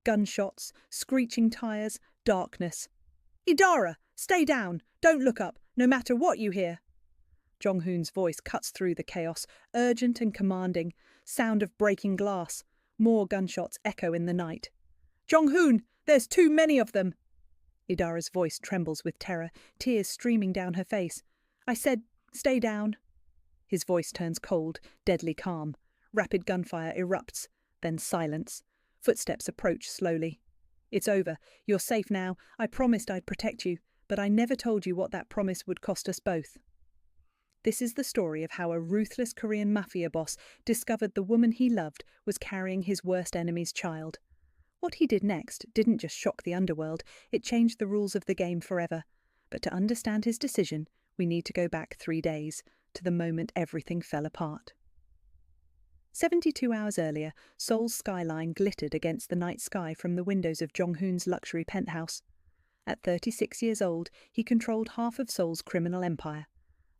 gunshots, screeching tires, darkness. "Idara, stay down! Don't look up, no matter what you hear!" Jeong-Hoon's voice cuts through the chaos, urgent and commanding, sound of breaking glass. More gunshots echo in the night. "Jeong-Hoon, there's too many of them!" Idara's voice trembles with terror, tears streaming down her face. "I said, stay down." His voice turns cold, deadly calm. Rapid gunfire erupts, then silence. Footsteps approach slowly. "It's over. You're safe now. I promised I'd protect you, but I never told you what that promise would cost us both." This is the story of how a ruthless Korean mafia boss discovered the woman he loved was carrying his worst enemy's child. What he did next didn't just shock the underworld, it changed the rules of the game forever. But to understand his decision, we need to go back 3 days, to the moment everything fell apart. 72 hours earlier, Seoul's skyline glittered against the night sky from the windows of Jeong-Hoon's luxury penthouse. At 36 years old, he controlled half of Seoul's criminal empire.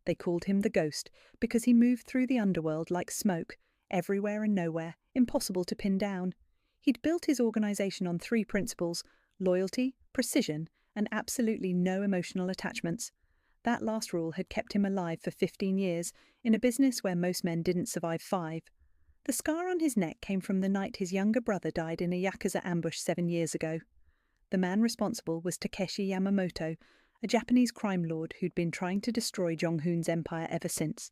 They called him the Ghost because he moved through the underworld like smoke, everywhere and nowhere, impossible to pin down. He'd built his organization on 3 principles: loyalty, precision, and absolutely no emotional attachments. That last rule had kept him alive for 15 years, in a business where most men didn't survive 5. The scar on his neck came from the night his younger brother died in a Yakuza ambush 7 years ago. The man responsible was Takeshi Yamamoto, a Japanese crime lord who'd been trying to destroy Jeong-Hoon's empire ever since.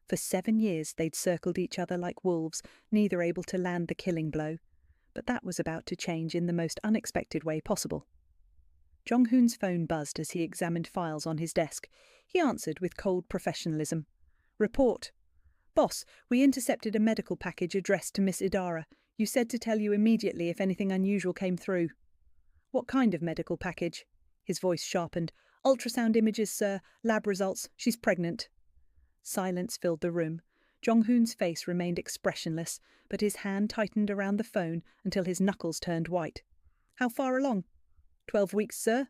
For 7 years they'd circled each other like wolves, neither able to land the killing blow. But that was about to change in the most unexpected way possible. Jeong-Hoon's phone buzzed as he examined files on his desk. He answered with cold professionalism. "Report. Boss, we intercepted a medical package addressed to Miss Idara. You said to tell you immediately if anything unusual came through." "What kind of medical package?" His voice sharpened. "Ultrasound images, sir. Lab results. She's pregnant." Silence filled the room. Jeong-Hoon's face remained expressionless, but his hand tightened around the phone until his knuckles turned white. "How far along?" 12 weeks, sir."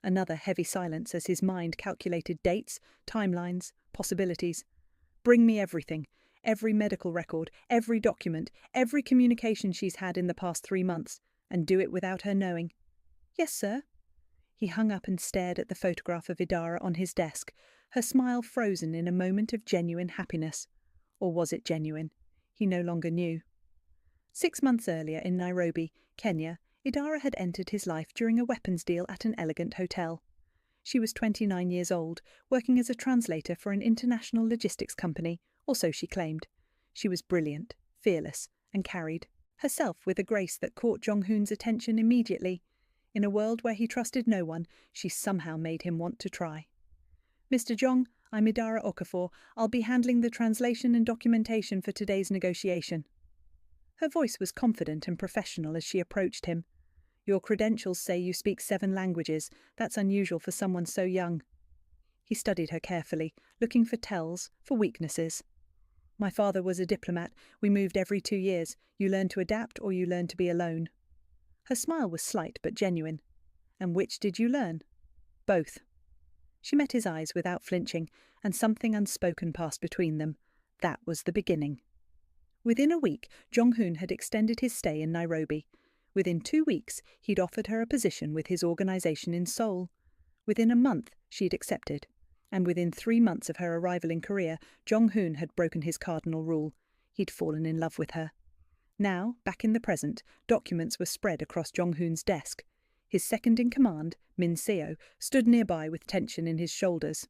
Another heavy silence as his mind calculated dates, timelines, possibilities. "Bring me everything. Every medical record, every document, every communication she's had in the past 3 months. And do it without her knowing." "Yes, sir." He hung up and stared at the photograph of Idara on his desk, her smile frozen in a moment of genuine happiness. Or was it genuine? He no longer knew. 6 months earlier in Nairobi, Kenya, Idara had entered his life during a weapons deal at an elegant hotel. She was 29 years old, working as a translator for an international logistics company, or so she claimed. She was brilliant, fearless, and carried herself with a grace that caught Jeong-Hoon's attention immediately. In a world where he trusted no one, she somehow made him want to try. "Mr. Jeong, I'm Idara Okafor. I'll be handling the translation and documentation for today's negotiation." Her voice was confident and professional as she approached him. "Your credentials say you speak 7 languages. That's unusual for someone so young." He studied her carefully, looking for tells, for weaknesses. "My father was a diplomat. We moved every 2 years. You learn to adapt or you learn to be alone." Her smile was slight but genuine. "And which did you learn?" "Both." She met his eyes without flinching, and something unspoken passed between them. That was the beginning. Within a week, Jeong-Hoon had extended his stay in Nairobi. Within 2 weeks, he'd offered her a position with his organization in Seoul. Within a month, she'd accepted. And within 3 months of her arrival in Korea, Jeong-Hoon had broken his cardinal rule. He'd fallen in love with her. Now, back in the present, documents were spread across Jeong-Hoon's desk. His second-in-command, Min Seo, stood nearby with tension in his shoulders.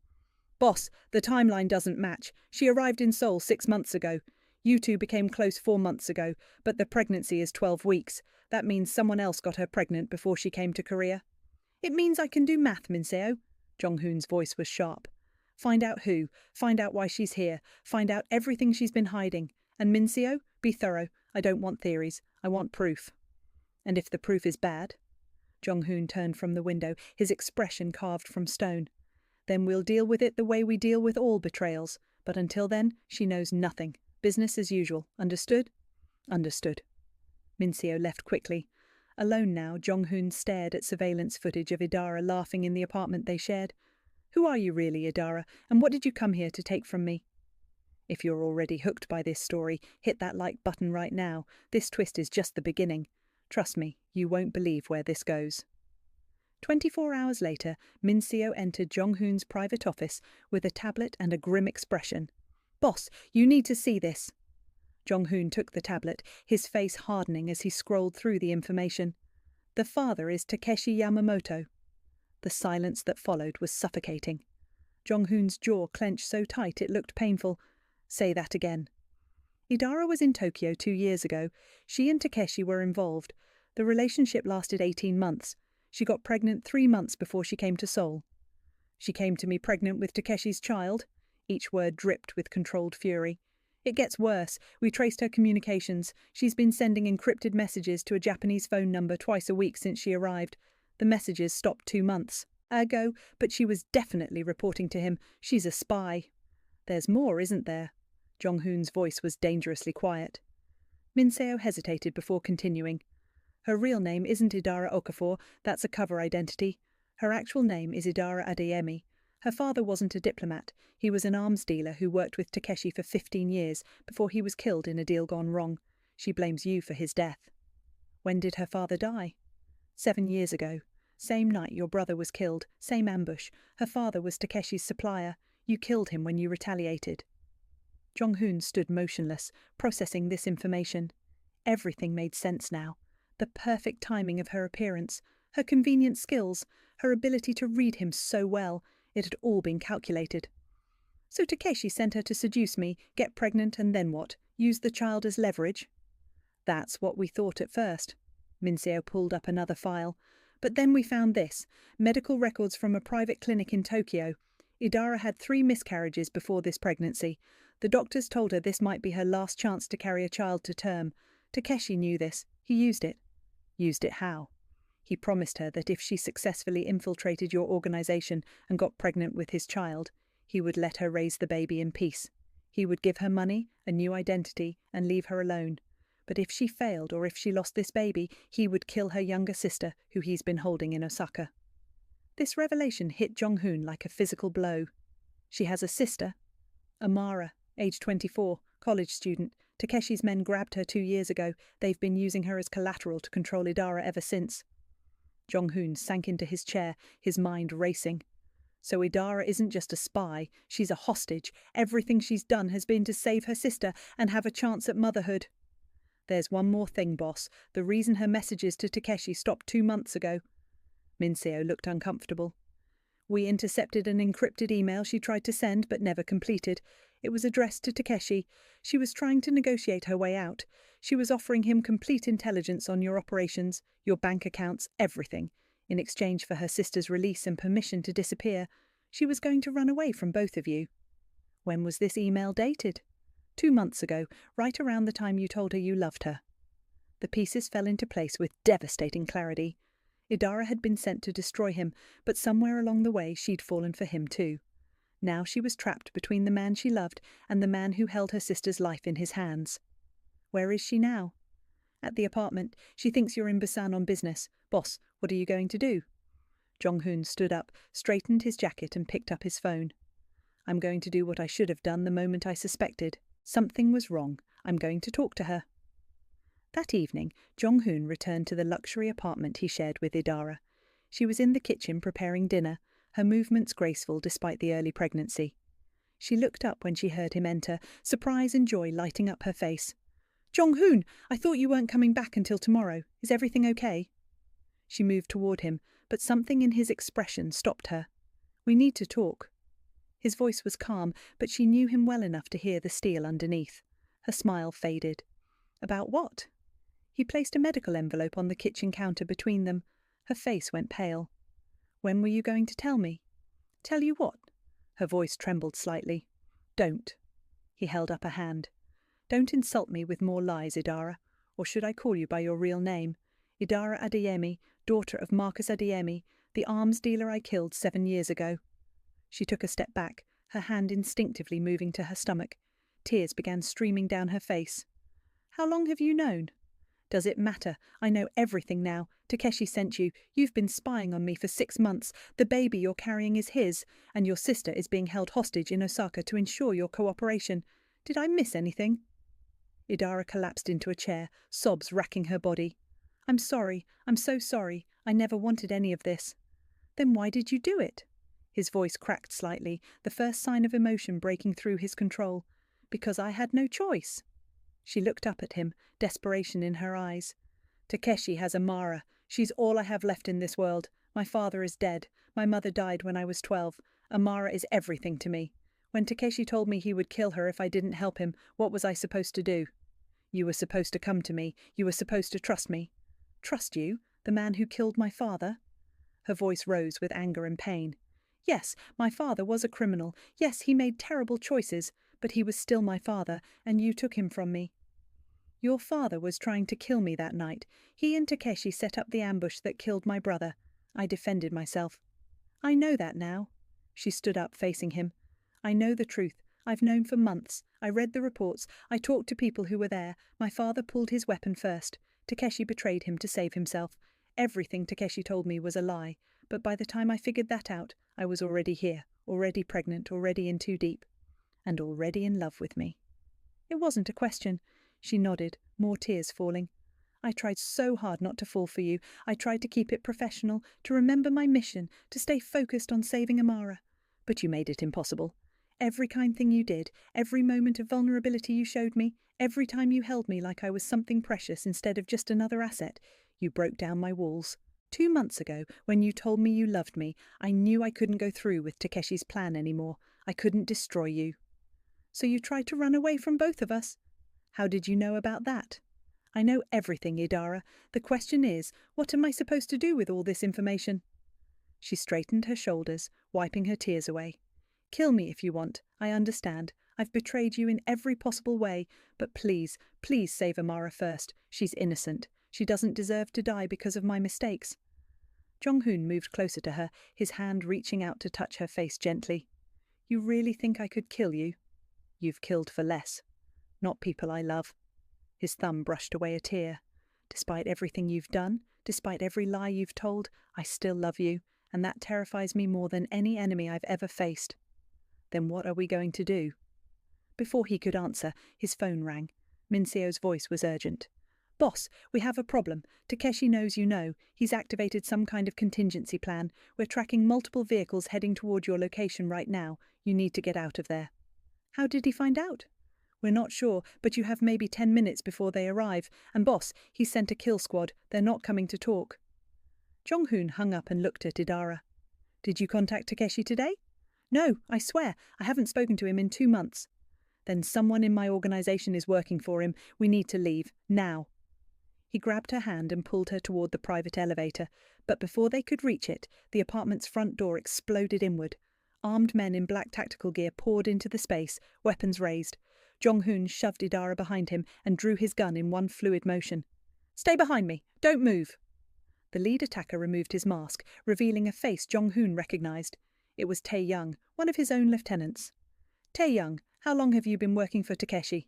"Boss, the timeline doesn't match. She arrived in Seoul 6 months ago. You two became close 4 months ago, but the pregnancy is 12 weeks. That means someone else got her pregnant before she came to Korea." "It means I can do math, Min Seo." Jeong-Hoon's voice was sharp. "Find out who, find out why she's here, find out everything she's been hiding. And Min Seo, be thorough. I don't want theories. I want proof." "And if the proof is bad?" Jeong-Hoon turned from the window, his expression carved from stone. "Then we'll deal with it the way we deal with all betrayals. But until then, she knows nothing. Business as usual. Understood?" "Understood." Min Seo left quickly. Alone now, Jeong-Hoon stared at surveillance footage of Idara laughing in the apartment they shared. "Who are you really, Idara, and what did you come here to take from me?" If you're already hooked by this story, hit that like button right now. This twist is just the beginning. Trust me, you won't believe where this goes." 24 hours later, Min-seo entered Jeong-Hoon's private office with a tablet and a grim expression. "Boss, you need to see this." Jeong-Hoon took the tablet, his face hardening as he scrolled through the information. The father is Takeshi Yamamoto. The silence that followed was suffocating. Jeong-Hoon's jaw clenched so tight it looked painful. "Say that again." Idara was in Tokyo 2 years ago. She and Takeshi were involved. The relationship lasted 18 months. She got pregnant 3 months before she came to Seoul. "She came to me pregnant with Takeshi's child." Each word dripped with controlled fury. "It gets worse. We traced her communications. She's been sending encrypted messages to a Japanese phone number twice a week since she arrived. The messages stopped 2 months ago, but she was definitely reporting to him. She's a spy." "There's more, isn't there?" Jeong-Hoon's voice was dangerously quiet. Min-seo hesitated before continuing. "Her real name isn't Idara Okafor, that's a cover identity. Her actual name is Idara Adeyemi. Her father wasn't a diplomat. He was an arms dealer who worked with Takeshi for 15 years before he was killed in a deal gone wrong. She blames you for his death." "When did her father die?" 7 years ago. Same night your brother was killed, same ambush. Her father was Takeshi's supplier. You killed him when you retaliated." Jeong-Hoon stood motionless, processing this information. Everything made sense now. The perfect timing of her appearance, her convenient skills, her ability to read him so well, it had all been calculated. "So Takeshi sent her to seduce me, get pregnant, and then what? Use the child as leverage?" "That's what we thought at first." Min-seo pulled up another file. "But then we found this, medical records from a private clinic in Tokyo. Idara had 3 miscarriages before this pregnancy. The doctors told her this might be her last chance to carry a child to term. Takeshi knew this. He used it." "Used it how?" "He promised her that if she successfully infiltrated your organization and got pregnant with his child, he would let her raise the baby in peace. He would give her money, a new identity, and leave her alone. But if she failed or if she lost this baby, he would kill her younger sister, who he's been holding in Osaka." This revelation hit Jeong-Hoon like a physical blow. "She has a sister?" "Amara, age 24, college student. Takeshi's men grabbed her 2 years ago. They've been using her as collateral to control Idara ever since." Jeong-Hoon sank into his chair, his mind racing. "So Idara isn't just a spy, she's a hostage. Everything she's done has been to save her sister and have a chance at motherhood." "There's one more thing, boss. The reason her messages to Takeshi stopped 2 months ago." Min-seo looked uncomfortable. "We intercepted an encrypted email she tried to send but never completed. It was addressed to Takeshi. She was trying to negotiate her way out. She was offering him complete intelligence on your operations, your bank accounts, everything. In exchange for her sister's release and permission to disappear, she was going to run away from both of you." "When was this email dated?" 2 months ago, right around the time you told her you loved her." The pieces fell into place with devastating clarity. Idara had been sent to destroy him, but somewhere along the way she'd fallen for him too. Now she was trapped between the man she loved and the man who held her sister's life in his hands. "Where is she now?" "At the apartment. She thinks you're in Busan on business. Boss, what are you going to do?" Jeong-Hoon stood up, straightened his jacket and picked up his phone. "I'm going to do what I should have done the moment I suspected. Something was wrong. I'm going to talk to her." That evening, Jeong-Hoon returned to the luxury apartment he shared with Idara. She was in the kitchen preparing dinner, her movements graceful despite the early pregnancy. She looked up when she heard him enter, surprise and joy lighting up her face. "Jeong-Hoon, I thought you weren't coming back until tomorrow. Is everything okay?" She moved toward him, but something in his expression stopped her. "We need to talk." His voice was calm, but she knew him well enough to hear the steel underneath. Her smile faded. "About what?" He placed a medical envelope on the kitchen counter between them. Her face went pale. "When were you going to tell me?" "Tell you what?" Her voice trembled slightly. "Don't." He held up a hand. "Don't insult me with more lies, Idara. Or should I call you by your real name? Idara Adeyemi, daughter of Marcus Adeyemi, the arms dealer I killed 7 years ago." She took a step back, her hand instinctively moving to her stomach. Tears began streaming down her face. "How long have you known?" "Does it matter? I know everything now. Takeshi sent you. You've been spying on me for 6 months. The baby you're carrying is his, and your sister is being held hostage in Osaka to ensure your cooperation. Did I miss anything?" Idara collapsed into a chair, sobs racking her body. I'm sorry. I'm so sorry. I never wanted any of this. Then why did you do it? His voice cracked slightly, the first sign of emotion breaking through his control. Because I had no choice. She looked up at him, desperation in her eyes. Takeshi has Amara. She's all I have left in this world. My father is dead. My mother died when I was 12. Amara is everything to me. When Takeshi told me he would kill her if I didn't help him, what was I supposed to do? You were supposed to come to me. You were supposed to trust me. Trust you? The man who killed my father? Her voice rose with anger and pain. Yes, my father was a criminal. Yes, he made terrible choices, but he was still my father, and you took him from me. Your father was trying to kill me that night. He and Takeshi set up the ambush that killed my brother. I defended myself. I know that now. She stood up, facing him. I know the truth. I've known for months. I read the reports. I talked to people who were there. My father pulled his weapon first. Takeshi betrayed him to save himself. Everything Takeshi told me was a lie. But by the time I figured that out, I was already here, already pregnant, already in too deep. And already in love with me. It wasn't a question. She nodded, more tears falling. I tried so hard not to fall for you. I tried to keep it professional, to remember my mission, to stay focused on saving Amara. But you made it impossible. Every kind thing you did, every moment of vulnerability you showed me, every time you held me like I was something precious instead of just another asset, you broke down my walls. 2 months ago, when you told me you loved me, I knew I couldn't go through with Takeshi's plan anymore. I couldn't destroy you. So you tried to run away from both of us? How did you know about that? I know everything, Idara. The question is, what am I supposed to do with all this information? She straightened her shoulders, wiping her tears away. Kill me if you want. I understand. I've betrayed you in every possible way, but please, please save Amara first. She's innocent. She doesn't deserve to die because of my mistakes. Jeong-Hoon moved closer to her, his hand reaching out to touch her face gently. You really think I could kill you? You've killed for less. Not people I love. His thumb brushed away a tear. Despite everything you've done, despite every lie you've told, I still love you, and that terrifies me more than any enemy I've ever faced. Then what are we going to do? Before he could answer, his phone rang. Minseo's voice was urgent. Boss, we have a problem. Takeshi knows you know. He's activated some kind of contingency plan. We're tracking multiple vehicles heading toward your location right now. You need to get out of there. How did he find out? We're not sure, but you have maybe 10 minutes before they arrive. And boss, he's sent a kill squad. They're not coming to talk. Jeong-Hoon hung up and looked at Idara. Did you contact Takeshi today? No, I swear. I haven't spoken to him in 2 months. Then someone in my organization is working for him. We need to leave. Now. He grabbed her hand and pulled her toward the private elevator, but before they could reach it, the apartment's front door exploded inward. Armed men in black tactical gear poured into the space, weapons raised. Jeong-Hoon shoved Idara behind him and drew his gun in one fluid motion. Stay behind me. Don't move. The lead attacker removed his mask, revealing a face Jeong-Hoon recognized. It was Tae-young, one of his own lieutenants. Tae-young, how long have you been working for Takeshi?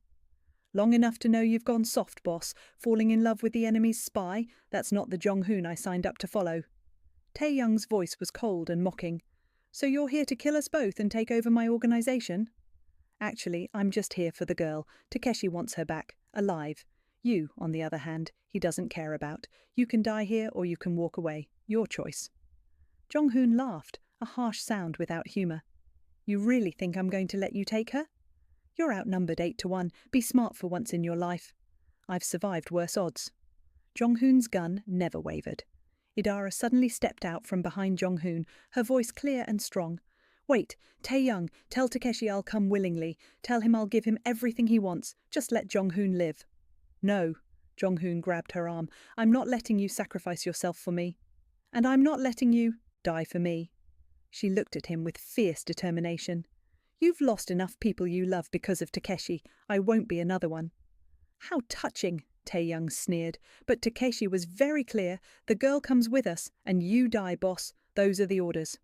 Long enough to know you've gone soft, boss, falling in love with the enemy's spy. That's not the Jeong-Hoon I signed up to follow. Tae-young's voice was cold and mocking. So you're here to kill us both and take over my organization? Actually, I'm just here for the girl. Takeshi wants her back, alive. You, on the other hand, he doesn't care about. You can die here or you can walk away. Your choice. Jeong-Hoon laughed, a harsh sound without humour. You really think I'm going to let you take her? You're outnumbered 8-1. Be smart for once in your life. I've survived worse odds. Jeong-Hoon's gun never wavered. Idara suddenly stepped out from behind Jeong-Hoon, her voice clear and strong. Wait, Tae-young, tell Takeshi I'll come willingly. Tell him I'll give him everything he wants. Just let Jeong-Hoon live. No, Jeong-Hoon grabbed her arm. I'm not letting you sacrifice yourself for me. And I'm not letting you die for me. She looked at him with fierce determination. You've lost enough people you love because of Takeshi. I won't be another one. How touching, Tae-young sneered. But Takeshi was very clear. The girl comes with us, and you die, boss. Those are the orders.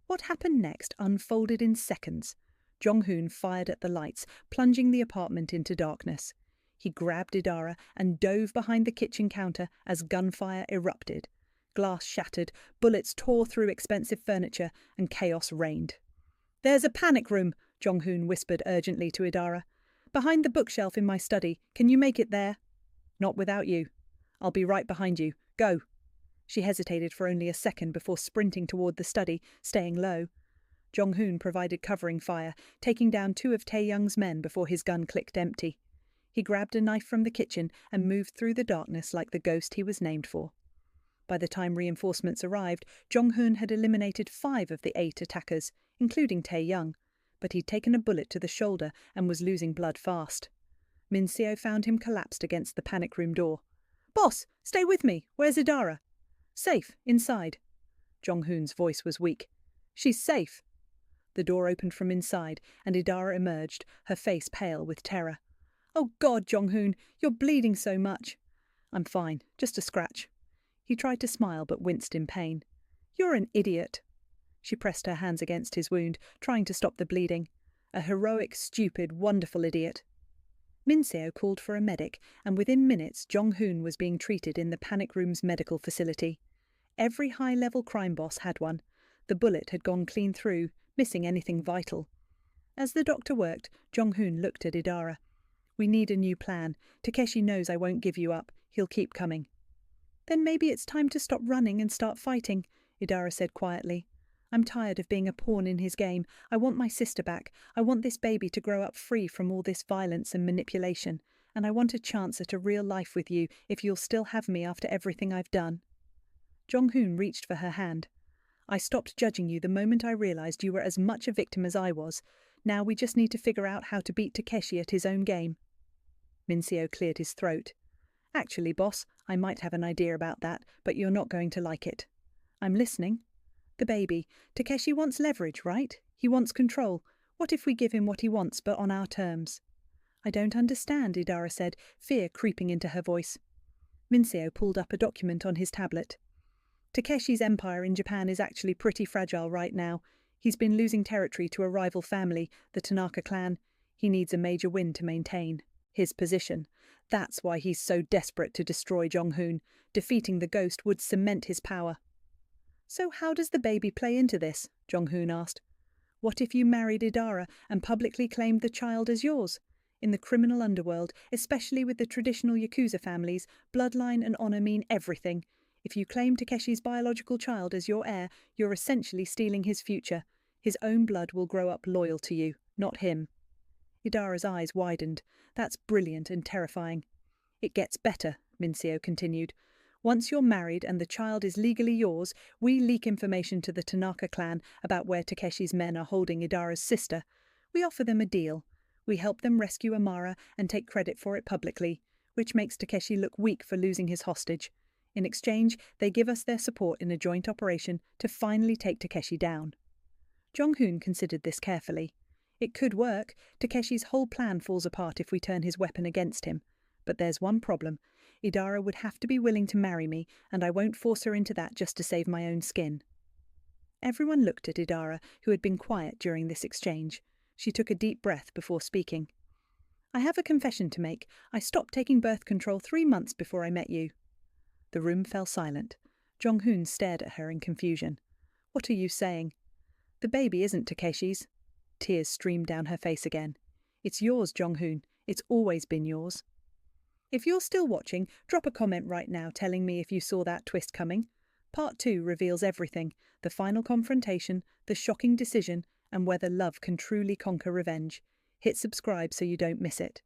What happened next unfolded in seconds. Jeong-Hoon fired at the lights, plunging the apartment into darkness. He grabbed Idara and dove behind the kitchen counter as gunfire erupted. Glass shattered, bullets tore through expensive furniture, and chaos reigned. There's a panic room, Jeong-Hoon whispered urgently to Idara. Behind the bookshelf in my study. Can you make it there? Not without you. I'll be right behind you. Go. She hesitated for only a second before sprinting toward the study, staying low. Jeong-Hoon provided covering fire, taking down 2 of Tae-young's men before his gun clicked empty. He grabbed a knife from the kitchen and moved through the darkness like the ghost he was named for. By the time reinforcements arrived, Jeong-Hoon had eliminated 5 of the 8 attackers, including Tae-young, but he'd taken a bullet to the shoulder and was losing blood fast. Min-seo found him collapsed against the panic room door. "Boss, stay with me. Where's Idara?" "Safe, inside." Jeong-Hoon's voice was weak. "She's safe." The door opened from inside, and Idara emerged, her face pale with terror. "Oh God, Jeong-Hoon, you're bleeding so much." "I'm fine, just a scratch." He tried to smile but winced in pain. "You're an idiot." She pressed her hands against his wound, trying to stop the bleeding. A heroic, stupid, wonderful idiot. Min-seo called for a medic, and within minutes Jeong-Hoon was being treated in the panic room's medical facility. Every high-level crime boss had one. The bullet had gone clean through, missing anything vital. As the doctor worked, Jeong-Hoon looked at Idara. "We need a new plan. Takeshi knows I won't give you up. He'll keep coming." "Then maybe it's time to stop running and start fighting," Idara said quietly. "I'm tired of being a pawn in his game. I want my sister back. I want this baby to grow up free from all this violence and manipulation. And I want a chance at a real life with you if you'll still have me after everything I've done." Jeong-Hoon reached for her hand. "I stopped judging you the moment I realized you were as much a victim as I was. Now we just need to figure out how to beat Takeshi at his own game." Min-seo cleared his throat. "Actually, boss, I might have an idea about that, but you're not going to like it." "I'm listening." "The baby. Takeshi wants leverage, right? He wants control. What if we give him what he wants, but on our terms?" "I don't understand," Idara said, fear creeping into her voice. Min-seo pulled up a document on his tablet. "Takeshi's empire in Japan is actually pretty fragile right now. He's been losing territory to a rival family, the Tanaka clan. He needs a major win to maintain his position. That's why he's so desperate to destroy Jeong-Hoon. Defeating the ghost would cement his power." "So how does the baby play into this?" Jeong-Hoon asked. "What if you married Idara and publicly claimed the child as yours? In the criminal underworld, especially with the traditional Yakuza families, bloodline and honor mean everything. If you claim Takeshi's biological child as your heir, you're essentially stealing his future. His own blood will grow up loyal to you, not him." Idara's eyes widened. "That's brilliant and terrifying." "It gets better," Min-seo continued. "Once you're married and the child is legally yours, we leak information to the Tanaka clan about where Takeshi's men are holding Idara's sister. We offer them a deal. We help them rescue Amara and take credit for it publicly, which makes Takeshi look weak for losing his hostage. In exchange, they give us their support in a joint operation to finally take Takeshi down." Jeong-Hoon considered this carefully. It could work. Takeshi's whole plan falls apart if we turn his weapon against him. But there's one problem. Idara would have to be willing to marry me, and I won't force her into that just to save my own skin. Everyone looked at Idara, who had been quiet during this exchange. She took a deep breath before speaking. "I have a confession to make. I stopped taking birth control 3 months before I met you." The room fell silent. Jeong-Hoon stared at her in confusion. "What are you saying?" "The baby isn't Takeshi's." Tears streamed down her face again. "It's yours, Jeong-Hoon. It's always been yours." If you're still watching, drop a comment right now telling me if you saw that twist coming. Part 2 reveals everything: the final confrontation, the shocking decision, and whether love can truly conquer revenge. Hit subscribe so you don't miss it.